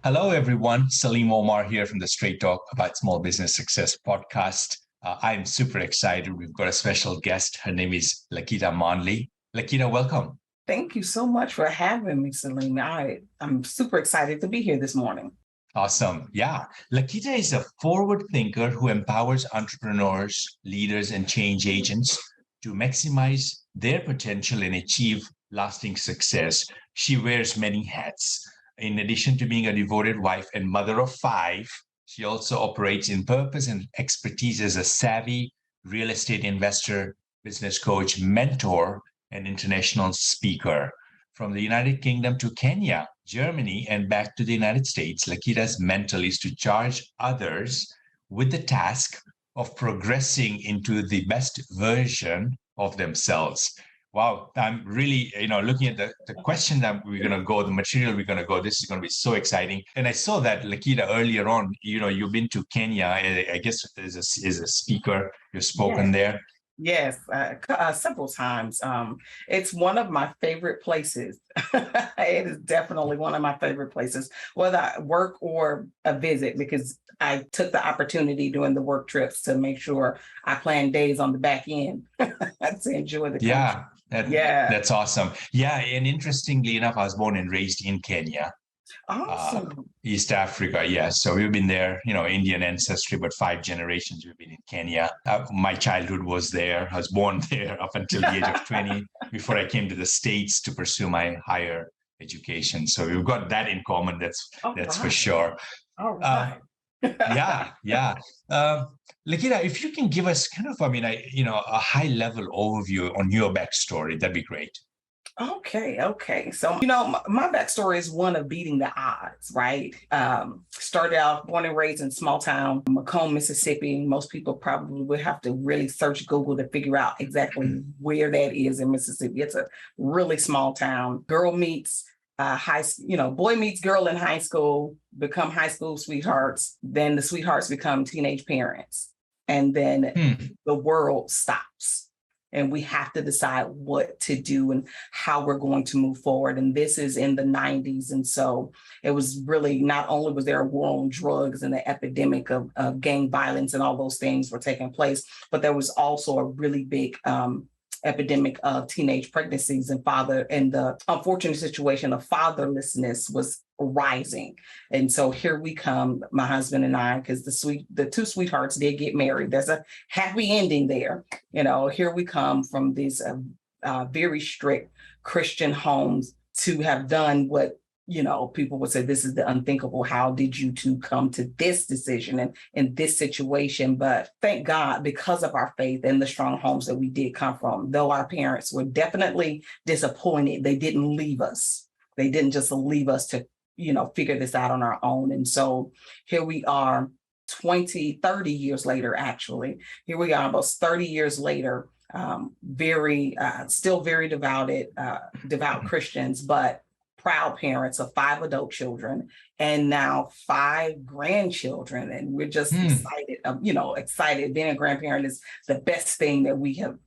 Hello, everyone. Salim Omar here from the Straight Talk About Small Business Success podcast. I'm super excited. We've got a special guest. Her name is Lakita Monley. Lakita, welcome. Thank you so much for having me, Celine. I'm super excited to be here this morning. Awesome. Yeah. Lakita is a forward thinker who empowers entrepreneurs, leaders, and change agents to maximize their potential and achieve lasting success. She wears many hats. In addition to being a devoted wife and mother of five, she also operates in purpose and expertise as a savvy real estate investor, business coach, mentor, and international speaker. From the United Kingdom to Kenya, Germany, and back to the United States, Lakita's mentor is to charge others with the task of progressing into the best version of themselves. Wow, I'm really, looking at the question that we're going to go, the material we're going to go, this is going to be so exciting. And I saw that, Lakita, earlier on, you've been to Kenya, I guess as a speaker, you've spoken Yes, there. yes, several times. It's one of my favorite places. It is definitely one of my favorite places, whether I work or a visit, because I took the opportunity during the work trips to make sure I planned days on the back end to enjoy the country. Yeah, Yeah, that's awesome. Yeah, and interestingly enough, I was born and raised in Kenya, uh, awesome. East Africa. Yeah, so we've been there, Indian ancestry, but five generations we've been in Kenya. My childhood was there. I was born there up until the age of 20 before I came to the States to pursue my higher education. So we've got that in common. All That's for right, sure. all Uh, right. yeah, yeah. Lakita, if you can give us kind of, a high level overview on your backstory, that'd be great. Okay. So, my backstory is one of beating the odds, right? Started out born and raised in small town, Macomb, Mississippi. Most people probably would have to really search Google to figure out exactly where that is in Mississippi. It's a really small town. Girl meets boy meets girl in high school, become high school sweethearts. Then the sweethearts become teenage parents. And then Hmm. the world stops and we have to decide what to do and how we're going to move forward. And this is in the 90s. And so it was really, not only was there a war on drugs and the epidemic of gang violence and all those things were taking place, but there was also a really big epidemic of teenage pregnancies and the unfortunate situation of fatherlessness was rising. And so here we come, my husband and I, because the two sweethearts did get married. There's a happy ending there. Here we come from these very strict Christian homes to have done what people would say, this is the unthinkable. How did you two come to this decision and in this situation? But thank God, because of our faith and the strong homes that we did come from, though our parents were definitely disappointed, they didn't leave us. They didn't just leave us to, figure this out on our own. And so here we are 20, 30 years later, actually. Here we are almost 30 years later, still very devout Christians, but proud parents of five adult children and now five grandchildren. And we're just Hmm. excited. Being a grandparent is the best thing that we have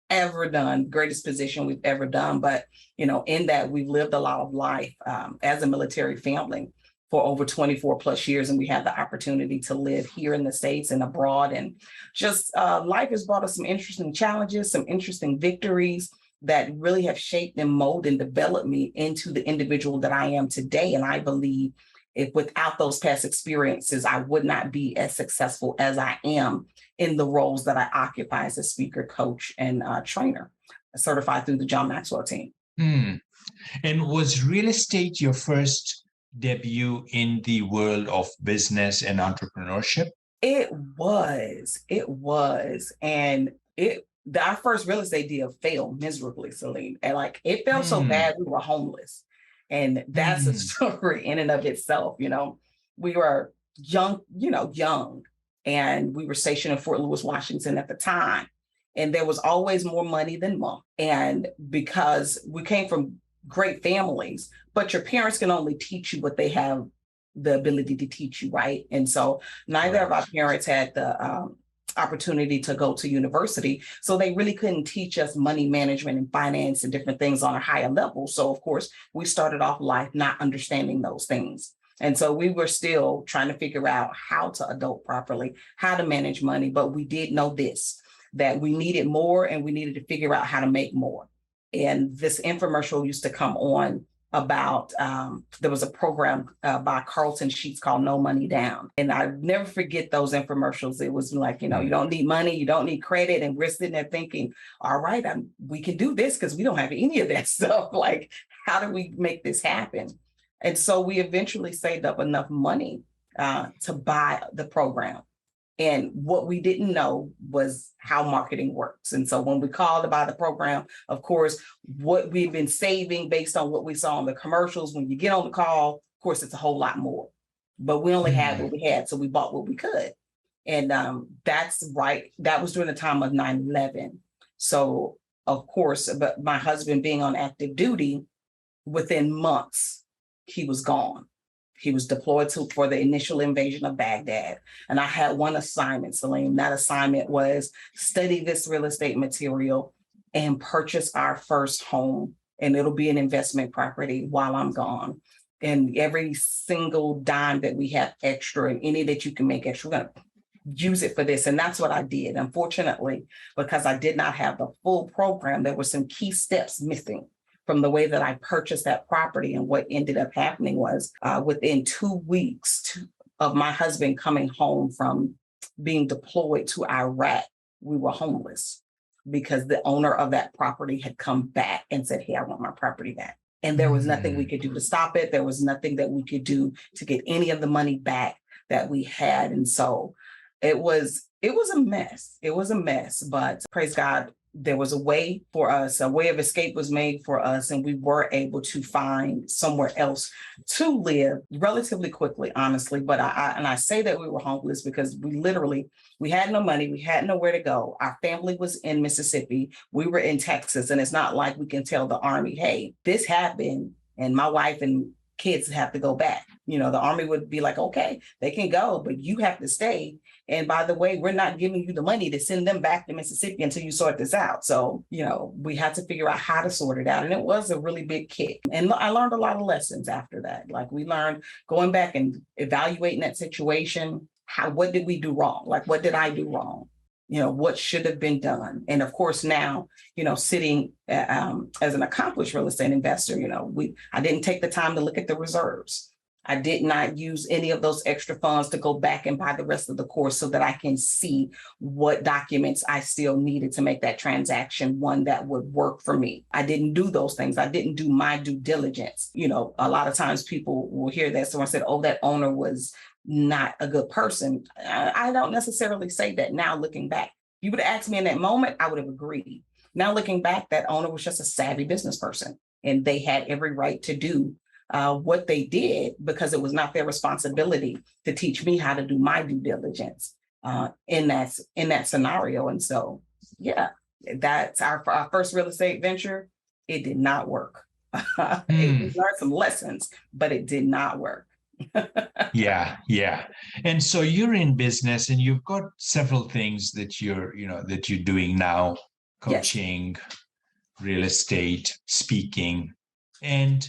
ever done, greatest position we've ever done. But, in that we've lived a lot of life as a military family for over 24 plus years. And we had the opportunity to live here in the States and abroad. And just life has brought us some interesting challenges, some interesting victories that really have shaped and molded and developed me into the individual that I am today. And I believe if without those past experiences, I would not be as successful as I am in the roles that I occupy as a speaker, coach, and trainer, certified through the John Maxwell team. Hmm. And was real estate your first debut in the world of business and entrepreneurship? It was. And our first real estate deal failed miserably, Celine. And like it felt so Hmm. bad, we were homeless. And that's a Hmm. story in and of itself. We were young, and we were stationed in Fort Lewis, Washington at the time. And there was always more money than money. And because we came from great families, but your parents can only teach you what they have the ability to teach you, right? And so neither of our Correct. parents had the opportunity to go to university. So they really couldn't teach us money management and finance and different things on a higher level. So, of course, we started off life not understanding those things. And so we were still trying to figure out how to adult properly, how to manage money. But we did know this, that we needed more and we needed to figure out how to make more. And this infomercial used to come on about, there was a program by Carlton Sheets called No Money Down. And I never forget those infomercials. It was like, you don't need money, you don't need credit. And we're sitting there thinking, all right, we can do this because we don't have any of that stuff. Like, how do we make this happen? And so we eventually saved up enough money to buy the program. And what we didn't know was how marketing works. And so when we called to buy the program, of course, what we've been saving based on what we saw in the commercials, when you get on the call, of course, it's a whole lot more. But we only had what we had, so we bought what we could. And that's right. That was during the time of 9/11. So, of course, but my husband being on active duty, within months, he was gone. He was deployed for the initial invasion of Baghdad. And I had one assignment, Celine. That assignment was study this real estate material and purchase our first home. And it'll be an investment property while I'm gone. And every single dime that we have extra and any that you can make extra, we're going to use it for this. And that's what I did. Unfortunately, because I did not have the full program, there were some key steps missing from the way that I purchased that property. And what ended up happening was within 2 weeks of my husband coming home from being deployed to Iraq, we were homeless because the owner of that property had come back and said, hey, I want my property back. And there was nothing we could do to stop it. There was nothing that we could do to get any of the money back that we had. And so it was a mess. It was a mess, but praise God, there was a way for us, a way of escape was made for us, and we were able to find somewhere else to live relatively quickly, honestly. But I say that we were homeless because we had no money, we had nowhere to go. Our family was in Mississippi, we were in Texas, and it's not like we can tell the Army, hey, this happened, and my wife and kids have to go back. The Army would be like, okay, they can go, but you have to stay. And by the way, we're not giving you the money to send them back to Mississippi until you sort this out. So, we had to figure out how to sort it out. And it was a really big kick. And I learned a lot of lessons after that. Like, we learned going back and evaluating that situation. What did we do wrong? Like, what did I do wrong? What should have been done? And of course, now, sitting as an accomplished real estate investor, I didn't take the time to look at the reserves. I did not use any of those extra funds to go back and buy the rest of the course so that I can see what documents I still needed to make that transaction one that would work for me. I didn't do those things. I didn't do my due diligence. A lot of times people will hear that someone said, oh, that owner was not a good person. I don't necessarily say that now looking back. If you would have asked me in that moment, I would have agreed. Now looking back, that owner was just a savvy business person, and they had every right to do what they did because it was not their responsibility to teach me how to do my due diligence in that scenario. And so, yeah, that's our first real estate venture. It did not work. We learned some lessons, but it did not work. Yeah. And so you're in business and you've got several things that you're doing now, coaching, yes, real estate, speaking, and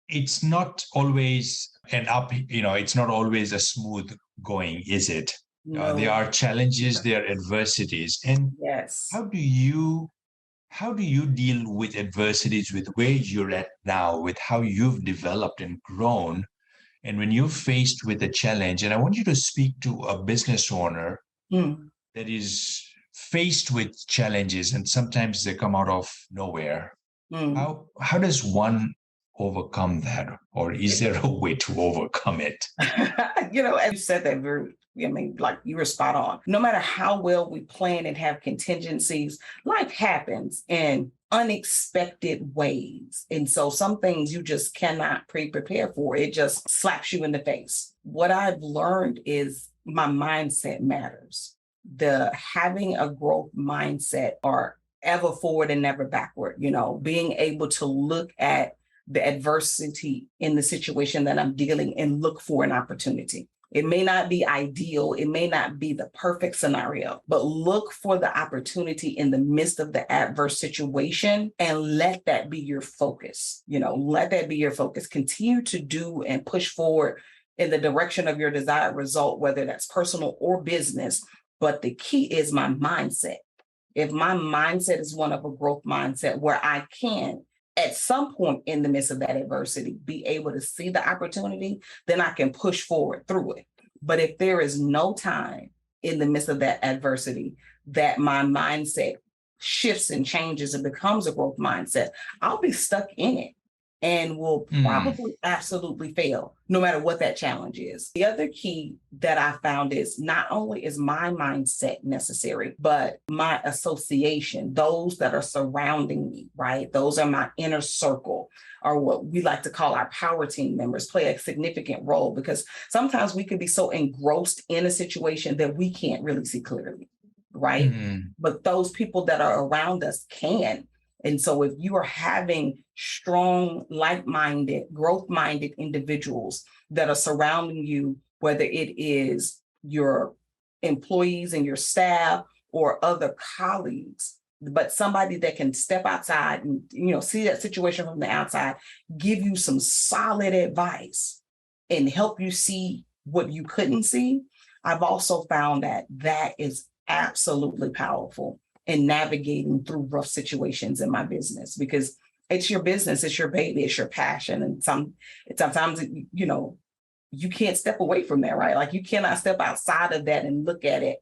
it's not always it's not always a smooth going, is it? No. There are challenges, there are adversities. And yes, how do you deal with adversities, with where you're at now, with how you've developed and grown? And when you're faced with a challenge, and I want you to speak to a business owner that is faced with challenges, and sometimes they come out of nowhere. How does one overcome that? Or is there a way to overcome it? As you said that like you were spot on. No matter how well we plan and have contingencies, life happens in unexpected ways. And so some things you just cannot prepare for. It just slaps you in the face. What I've learned is my mindset matters. Having a growth mindset, or ever forward and never backward, being able to look at the adversity in the situation that I'm dealing and look for an opportunity. It may not be ideal. It may not be the perfect scenario, but look for the opportunity in the midst of the adverse situation and let that be your focus. Let that be your focus. Continue to do and push forward in the direction of your desired result, whether that's personal or business. But the key is my mindset. If my mindset is one of a growth mindset where I can, at some point in the midst of that adversity, be able to see the opportunity, then I can push forward through it. But if there is no time in the midst of that adversity that my mindset shifts and changes and becomes a growth mindset, I'll be stuck in it and will probably absolutely fail, no matter what that challenge is. The other key that I found is not only is my mindset necessary, but my association, those that are surrounding me, right? Those are my inner circle, or what we like to call our power team members, play a significant role, because sometimes we could be so engrossed in a situation that we can't really see clearly, right? But those people that are around us can. And so if you are having strong, like-minded, growth-minded individuals that are surrounding you, whether it is your employees and your staff or other colleagues, but somebody that can step outside and, see that situation from the outside, give you some solid advice and help you see what you couldn't see, I've also found that is absolutely powerful in navigating through rough situations in my business, because it's your business, it's your baby, it's your passion. And sometimes, you can't step away from that, right? Like you cannot step outside of that and look at it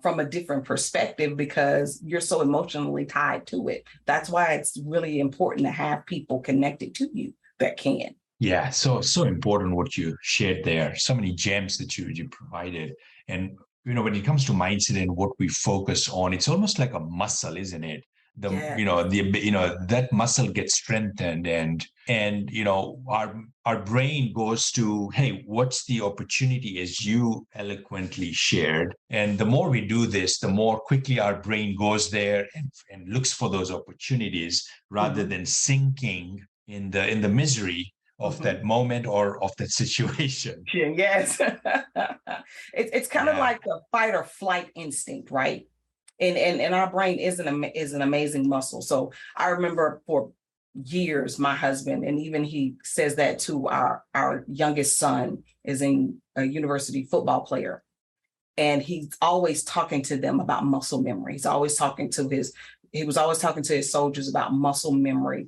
from a different perspective because you're so emotionally tied to it. That's why it's really important to have people connected to you that can. Yeah, so important what you shared there. So many gems that you provided. And when it comes to mindset and what we focus on, it's almost like a muscle, isn't it? That muscle gets strengthened, and our brain goes to, hey, what's the opportunity, as you eloquently shared. And the more we do this, the more quickly our brain goes there and looks for those opportunities rather than sinking in the misery of that moment or of that situation. Yes. It's kind of like the fight or flight instinct, right? And our brain is an amazing muscle. So I remember for years, my husband, and even he says that to our youngest son, is a university football player. And he's always talking to them about muscle memory. He was always talking to his soldiers about muscle memory,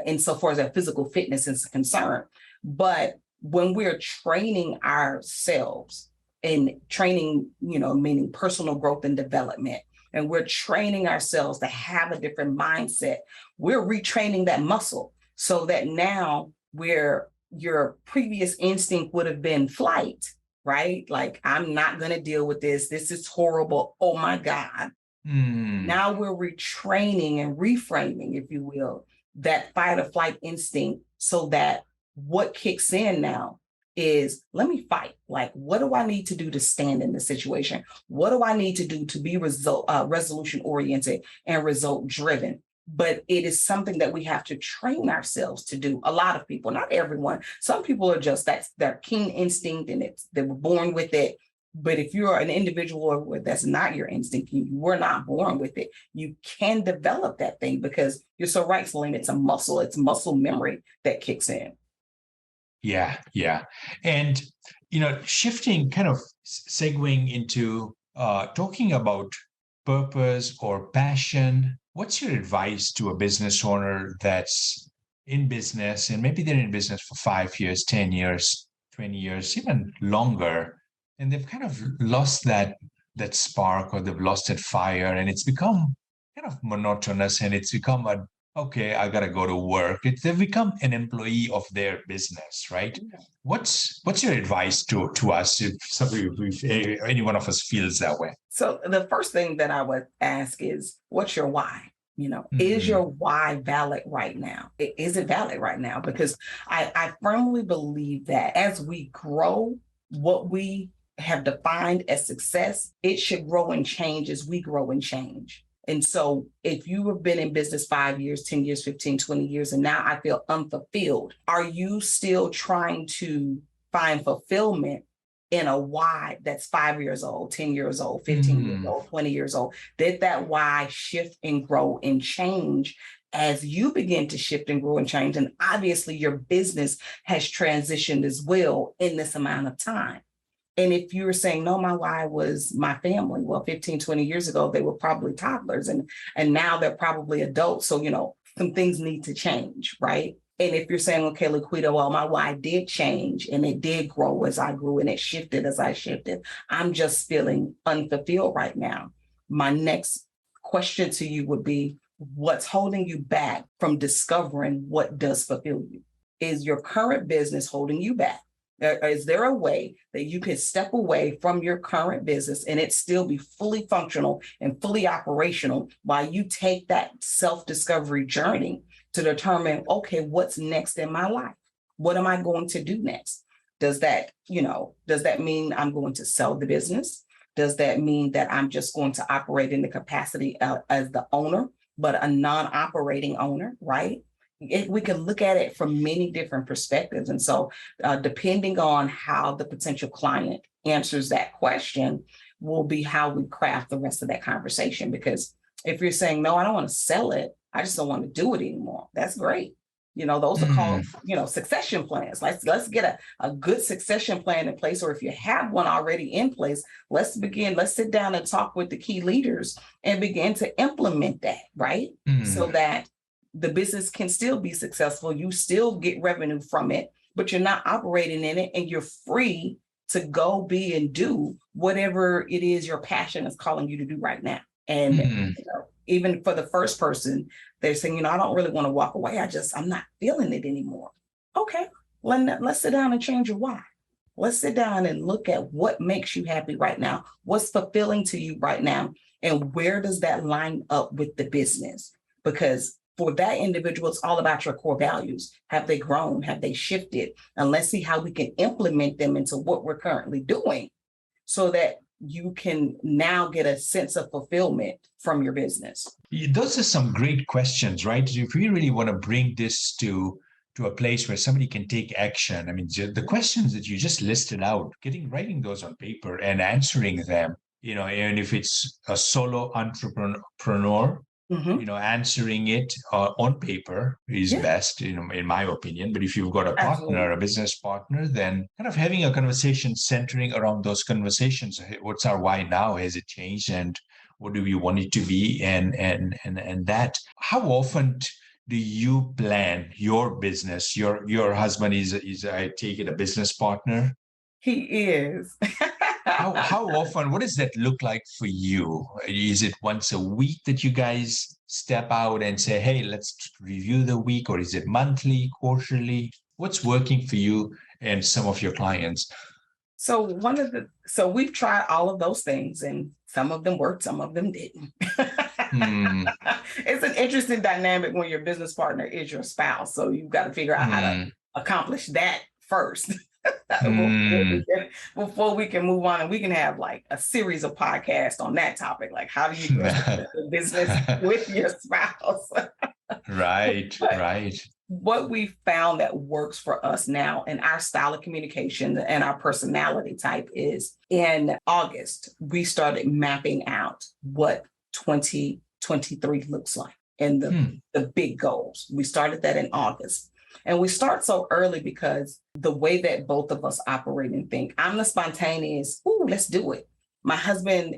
insofar as their physical fitness is concerned. But when we're training ourselves and training, meaning personal growth and development, and we're training ourselves to have a different mindset, we're retraining that muscle so that now where your previous instinct would have been flight, right? Like, I'm not going to deal with this. This is horrible. Oh my God. Now we're retraining and reframing, if you will, that fight or flight instinct, so that what kicks in now is, let me fight. Like, what do I need to do to stand in the situation? What do I need to do to be resolution oriented and result driven? But it is something that we have to train ourselves to do. A lot of people, not everyone. Some people are just, that's their keen instinct and they were born with it. But if you're an individual that's not your instinct, you were not born with it, you can develop that thing, because you're so right, Celine, it's a muscle, it's muscle memory that kicks in. Yeah. And, shifting, kind of segueing into talking about purpose or passion, what's your advice to a business owner that's in business, and maybe they're in business for 5 years, 10 years, 20 years, even longer, and they've kind of lost that spark, or they've lost that fire, and it's become kind of monotonous, and it's become okay, I gotta go to work. They've become an employee of their business, right? What's your advice to us if any one of us feels that way? So the first thing that I would ask is, what's your why? Is your why valid right now? Is it valid right now? Because I firmly believe that as we grow, what we have defined as success, it should grow and change as we grow and change. And so if you have been in business 5 years, 10 years, 15, 20 years, and now I feel unfulfilled, are you still trying to find fulfillment in a why that's 5 years old, 10 years old, 15 years old, 20 years old? Did that why shift and grow and change as you begin to shift and grow and change? And obviously your business has transitioned as well in this amount of time. And if you were saying, no, my why was my family, well, 15, 20 years ago, they were probably toddlers and now they're probably adults. So, some things need to change, right? And if you're saying, okay, Laquita, well, my why did change and it did grow as I grew and it shifted as I shifted. I'm just feeling unfulfilled right now. My next question to you would be, what's holding you back from discovering what does fulfill you? Is your current business holding you back? Is there a way that you can step away from your current business and it still be fully functional and fully operational while you take that self-discovery journey to determine, okay, what's next in my life? What am I going to do next? Does that mean I'm going to sell the business? Does that mean that I'm just going to operate in the capacity as the owner, but a non-operating owner, right? We can look at it from many different perspectives. And so depending on how the potential client answers that question will be how we craft the rest of that conversation. Because if you're saying, no, I don't want to sell it, I just don't want to do it anymore. That's great. Those are called, succession plans. Let's get a good succession plan in place. Or if you have one already in place, let's sit down and talk with the key leaders and begin to implement that, right? So that the business can still be successful. You still get revenue from it, but you're not operating in it and you're free to go be and do whatever it is your passion is calling you to do right now. And even for the first person, they're saying, I don't really want to walk away. I'm not feeling it anymore. Okay, let's sit down and change your why. Let's sit down and look at what makes you happy right now. What's fulfilling to you right now? And where does that line up with the business? Because for that individual, it's all about your core values. Have they grown? Have they shifted? And let's see how we can implement them into what we're currently doing so that you can now get a sense of fulfillment from your business. Those are some great questions, right? If we really want to bring this to a place where somebody can take action, I mean, the questions that you just listed out, writing those on paper and answering them, and if it's a solo entrepreneur, answering it on paper is best, in my opinion. But if you've got a partner, a business partner, then kind of having a conversation centering around those conversations. What's our why now? Has it changed? And what do we want it to be? And that. How often do you plan your business? Your husband is I take it, a business partner? He is. How often, what does that look like for you? Is it once a week that you guys step out and say, hey, let's review the week? Or is it monthly, quarterly? What's working for you and some of your clients? So we've tried all of those things and some of them worked, some of them didn't. It's an interesting dynamic when your business partner is your spouse. So you've got to figure out how to accomplish that first. Before we can move on, and we can have like a series of podcasts on that topic, like how do you do business with your spouse? Right. What we found that works for us now in our style of communication and our personality type is in August, we started mapping out what 2023 looks like and the big goals. We started that in August. And we start so early because the way that both of us operate and think, I'm the spontaneous, let's do it. My husband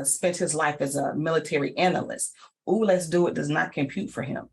spent his life as a military analyst. Let's do it does not compute for him.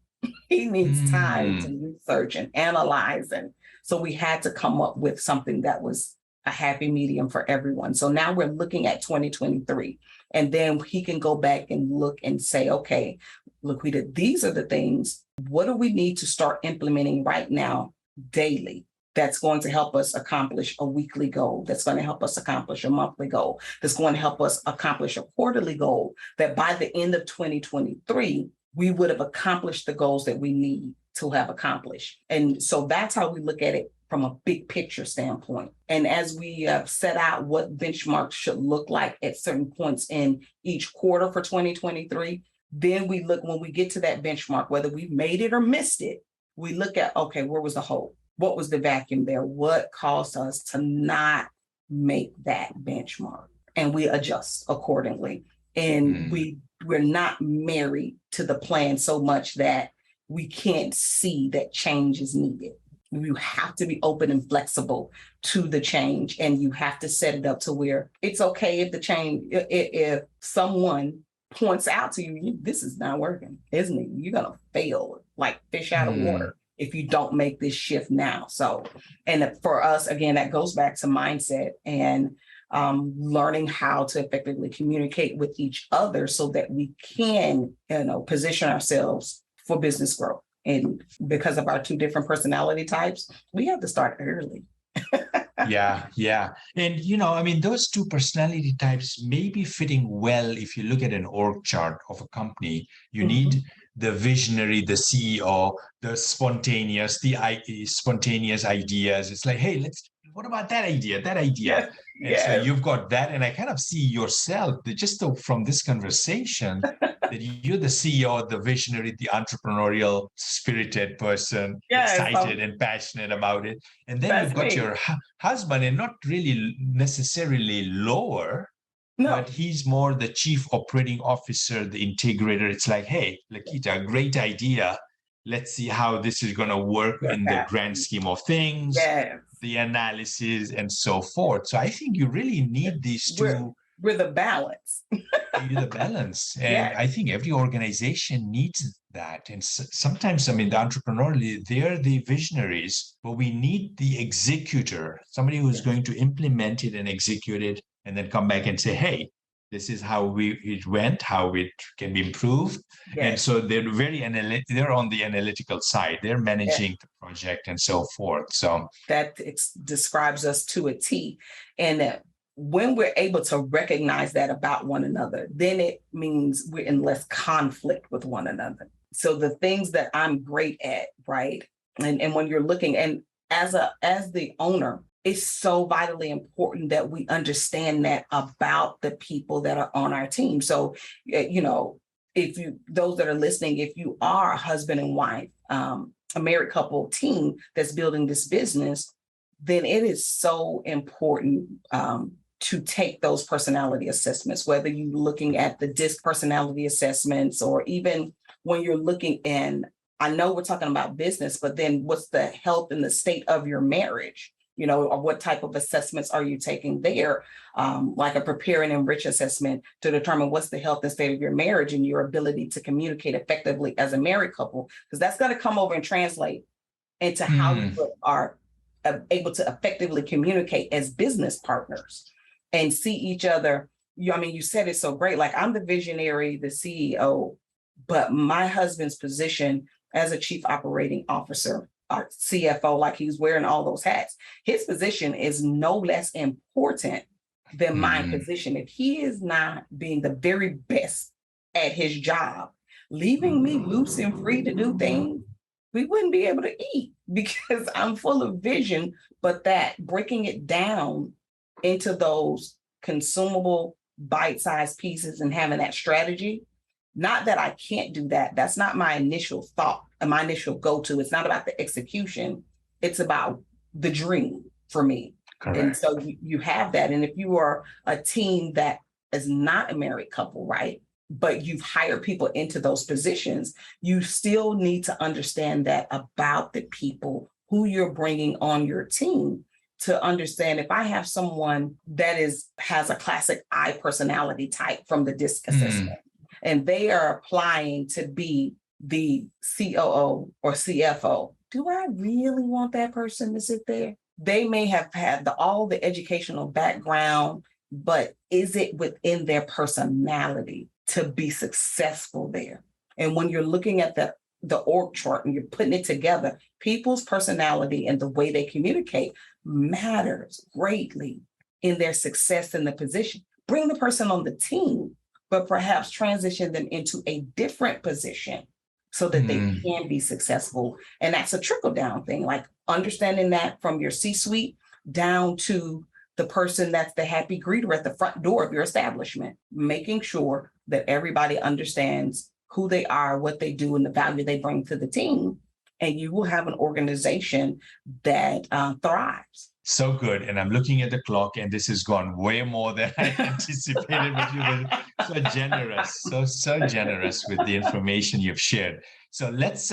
He needs time to research and analyze. And so we had to come up with something that was a happy medium for everyone. So now we're looking at 2023. And then he can go back and look and say, okay, Laquita, these are the things. What do we need to start implementing right now daily that's going to help us accomplish a weekly goal, that's going to help us accomplish a monthly goal, that's going to help us accomplish a quarterly goal, that by the end of 2023, we would have accomplished the goals that we need to have accomplished. And so that's how we look at it from a big picture standpoint. And as we set out what benchmarks should look like at certain points in each quarter for 2023, then we look, when we get to that benchmark, whether we made it or missed it, we look at, okay, where was the hole? What was the vacuum there? What caused us to not make that benchmark, and we adjust accordingly. And we're not married to the plan so much that we can't see that change is needed. You have to be open and flexible to the change, and you have to set it up to where it's okay if the change, if someone points out to you, this is not working, isn't it? You're going to fail like fish out of water if you don't make this shift now. So, and for us, again, that goes back to mindset and learning how to effectively communicate with each other so that we can, position ourselves for business growth. And because of our two different personality types, we have to start early. Yeah. And, those two personality types may be fitting well if you look at an org chart of a company. You need the visionary, the CEO, the spontaneous ideas. It's like, hey, what about that idea? Yes. And so you've got that. And I kind of see yourself, from this conversation, that you're the CEO, the visionary, the entrepreneurial, spirited person, excited and passionate about it. And then you've got your husband, and not really necessarily lower, but he's more the chief operating officer, the integrator. It's like, hey, Lakita, great idea. Let's see how this is going to work in the grand scheme of things, the analysis and so forth. So I think you really need these two. We're the balance. You're the balance. And I think every organization needs that. And sometimes, the entrepreneurially, they're the visionaries, but we need the executor, somebody who's going to implement it and execute it, and then come back and say, hey, this is how it went, how it can be improved. And so they're they're on the analytical side. They're managing the project and so forth. So that describes us to a T. And when we're able to recognize that about one another, then it means we're in less conflict with one another. So the things that I'm great at, right? And when you're looking, and as the owner, it's so vitally important that we understand that about the people that are on our team. So, those that are listening, if you are a husband and wife, a married couple team that's building this business, then it is so important to take those personality assessments, whether you're looking at the DISC personality assessments, or even when you're looking in, I know we're talking about business, but then what's the health and the state of your marriage? Or what type of assessments are you taking there? Like a prepare and enrich assessment to determine what's the health and state of your marriage and your ability to communicate effectively as a married couple, because that's going to come over and translate into how you are able to effectively communicate as business partners and see each other. You said it so great. Like, I'm the visionary, the CEO, but my husband's position as a chief operating officer, our CFO, like he's wearing all those hats, his position is no less important than my position. If he is not being the very best at his job, leaving me loose and free to do things, we wouldn't be able to eat, because I'm full of vision, but that breaking it down into those consumable bite-sized pieces and having that strategy, not that I can't do that. That's not my initial thought and my initial go-to. It's not about the execution. It's about the dream for me. Correct. And so you have that. And if you are a team that is not a married couple, right, but you've hired people into those positions, you still need to understand that about the people who you're bringing on your team, to understand if I have someone that has a classic I personality type from the DISC assessment, and they are applying to be the COO or CFO, do I really want that person to sit there? They may have had all the educational background, but is it within their personality to be successful there? And when you're looking at the org chart and you're putting it together, people's personality and the way they communicate matters greatly in their success in the position. Bring the person on the team, but perhaps transition them into a different position so that they can be successful. And that's a trickle-down thing, like understanding that from your C-suite down to the person that's the happy greeter at the front door of your establishment, making sure that everybody understands who they are, what they do, and the value they bring to the team, and you will have an organization that thrives. So good. And I'm looking at the clock, and this has gone way more than I anticipated, but you've been so generous, so generous with the information you've shared. So let's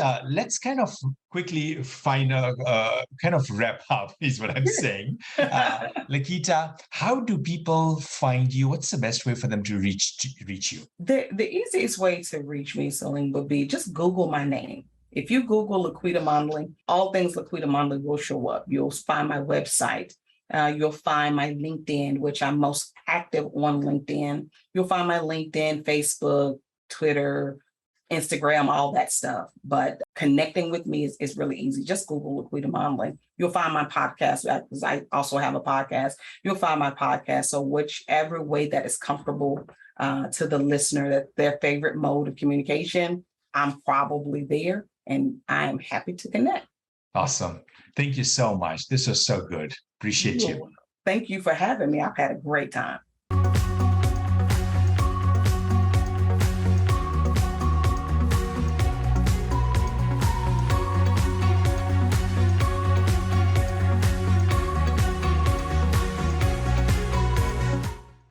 kind of quickly find a kind of wrap up is what I'm saying. Lakita, how do people find you? What's the best way for them to reach you? The easiest way to reach me, Celine, would be just Google my name. If you Google Laquita Monley, all things Laquita Monley will show up. You'll find my website. You'll find my LinkedIn, which I'm most active on LinkedIn. You'll find my LinkedIn, Facebook, Twitter, Instagram, all that stuff. But connecting with me is really easy. Just Google Laquita Monley. You'll find my podcast, because I also have a podcast. You'll find my podcast. So whichever way that is comfortable to the listener, that their favorite mode of communication, I'm probably there, and I am happy to connect. Awesome. Thank you so much. This was so good. Appreciate you. Thank you for having me. I've had a great time.